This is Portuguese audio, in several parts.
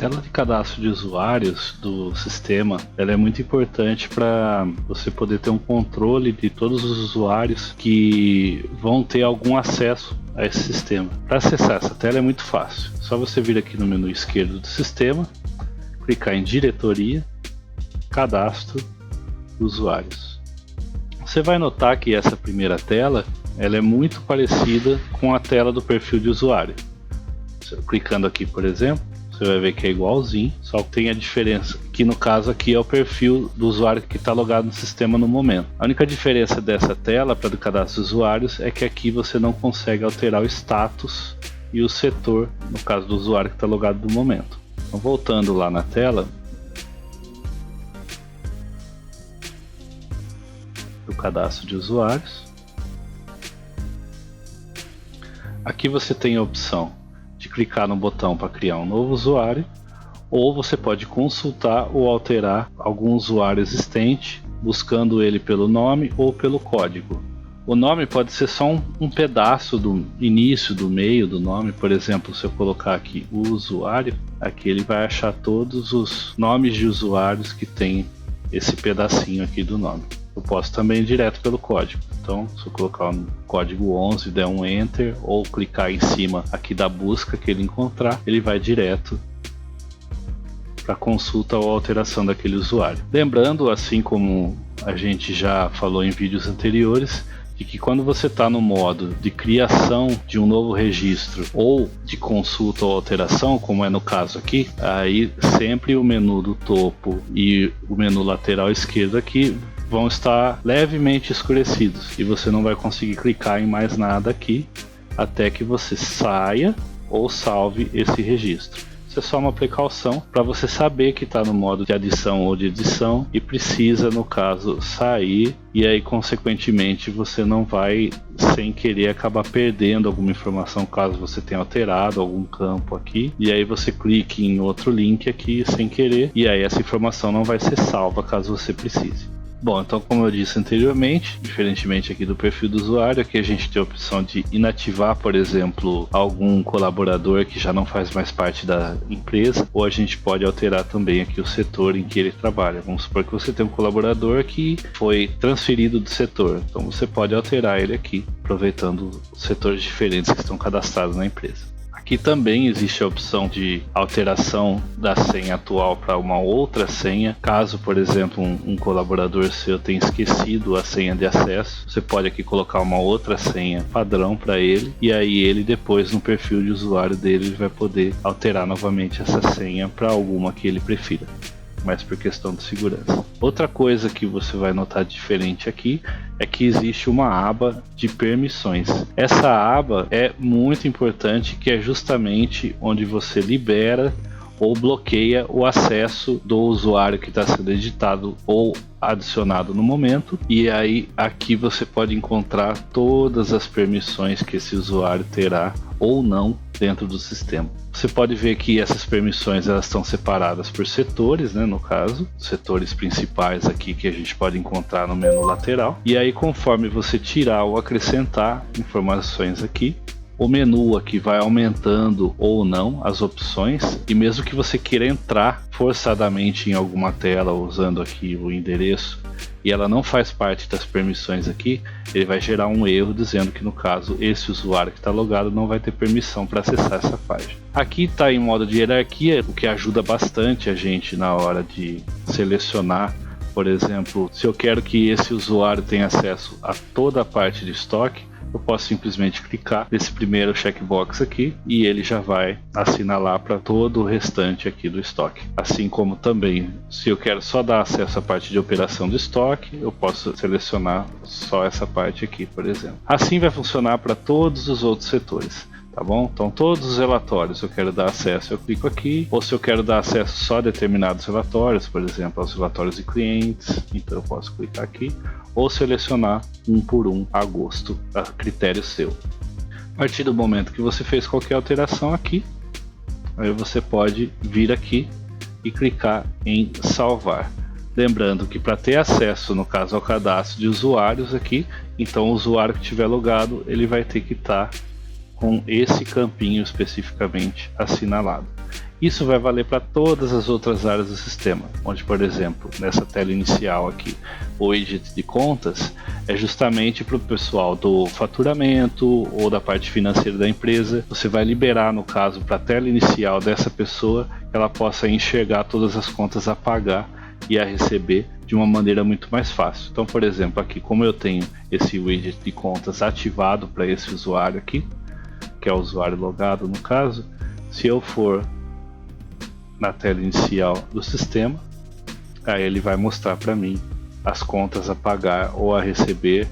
tela de cadastro de usuários do sistema, ela é muito importante para você poder ter um controle de todos os usuários que vão ter algum acesso a esse sistema. Para acessar essa tela é muito fácil, só você vir aqui no menu esquerdo do sistema, clicar em diretoria, cadastro, usuários. Você vai notar que essa primeira tela ela é muito parecida com a tela do perfil de usuário. Clicando aqui, por exemplo, você vai ver que é igualzinho, só que tem a diferença que no caso aqui é o perfil do usuário que está logado no sistema no momento. A única diferença dessa tela para o cadastro de usuários é que aqui você não consegue alterar o status e o setor, no caso do usuário que está logado no momento. Então, voltando lá na tela do cadastro de usuários, aqui você tem a opção de clicar no botão para criar um novo usuário, ou você pode consultar ou alterar algum usuário existente, buscando ele pelo nome ou pelo código. O nome pode ser só um pedaço do início, do meio do nome. Por exemplo, se eu colocar aqui o usuário, aqui ele vai achar todos os nomes de usuários que tem esse pedacinho aqui do nome. Eu posso também ir direto pelo código. Então, se eu colocar o código 11, der um Enter, ou clicar em cima aqui da busca que ele encontrar, ele vai direto para consulta ou alteração daquele usuário. Lembrando, assim como a gente já falou em vídeos anteriores, de que quando você está no modo de criação de um novo registro ou de consulta ou alteração, como é no caso aqui, aí sempre o menu do topo e o menu lateral esquerdo aqui vão estar levemente escurecidos e você não vai conseguir clicar em mais nada aqui até que você saia ou salve esse registro. Isso é só uma precaução para você saber que está no modo de adição ou de edição e precisa, no caso, sair, e aí consequentemente você não vai sem querer acabar perdendo alguma informação caso você tenha alterado algum campo aqui, e aí você clique em outro link aqui sem querer e aí essa informação não vai ser salva caso você precise. Bom, então como eu disse anteriormente, diferentemente aqui do perfil do usuário, aqui a gente tem a opção de inativar, por exemplo, algum colaborador que já não faz mais parte da empresa, ou a gente pode alterar também aqui o setor em que ele trabalha. Vamos supor que você tem um colaborador que foi transferido do setor, então você pode alterar ele aqui, aproveitando os setores diferentes que estão cadastrados na empresa. Aqui também existe a opção de alteração da senha atual para uma outra senha. Caso, por exemplo, um colaborador seu tenha esquecido a senha de acesso, você pode aqui colocar uma outra senha padrão para ele, e aí ele depois no perfil de usuário dele ele vai poder alterar novamente essa senha para alguma que ele prefira, mas por questão de segurança. Outra coisa que você vai notar diferente aqui é que existe uma aba de permissões. Essa aba é muito importante, que é justamente onde você libera ou bloqueia o acesso do usuário que está sendo editado ou adicionado no momento, e aí aqui você pode encontrar todas as permissões que esse usuário terá ou não dentro do sistema. Você pode ver que essas permissões elas estão separadas por setores, né, no caso, setores principais aqui que a gente pode encontrar no menu lateral, e aí conforme você tirar ou acrescentar informações aqui, o menu aqui vai aumentando ou não as opções, e mesmo que você queira entrar forçadamente em alguma tela usando aqui o endereço e ela não faz parte das permissões aqui, ele vai gerar um erro dizendo que no caso esse usuário que está logado não vai ter permissão para acessar essa página. Aqui está em modo de hierarquia, o que ajuda bastante a gente na hora de selecionar. Por exemplo, se eu quero que esse usuário tenha acesso a toda a parte de estoque, eu posso simplesmente clicar nesse primeiro checkbox aqui e ele já vai assinalar para todo o restante aqui do estoque. Assim como também, se eu quero só dar acesso à parte de operação do estoque, eu posso selecionar só essa parte aqui, por exemplo. Assim vai funcionar para todos os outros setores. Tá bom? Então todos os relatórios eu quero dar acesso, eu clico aqui, ou se eu quero dar acesso só a determinados relatórios, por exemplo, aos relatórios de clientes, então eu posso clicar aqui, ou selecionar um por um a gosto, a critério seu. A partir do momento que você fez qualquer alteração aqui, aí você pode vir aqui e clicar em salvar. Lembrando que para ter acesso, no caso, ao cadastro de usuários aqui, então o usuário que tiver logado, ele vai ter que estar com esse campinho especificamente assinalado. Isso vai valer para todas as outras áreas do sistema, onde, por exemplo, nessa tela inicial aqui, o widget de contas é justamente para o pessoal do faturamento ou da parte financeira da empresa. Você vai liberar, no caso, para a tela inicial dessa pessoa, que ela possa enxergar todas as contas a pagar e a receber de uma maneira muito mais fácil. Então, por exemplo, aqui, como eu tenho esse widget de contas ativado para esse usuário aqui, que é o usuário logado no caso, se eu for na tela inicial do sistema, aí ele vai mostrar para mim as contas a pagar ou a receber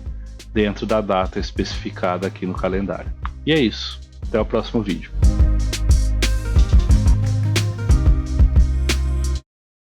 dentro da data especificada aqui no calendário. E é isso. Até o próximo vídeo.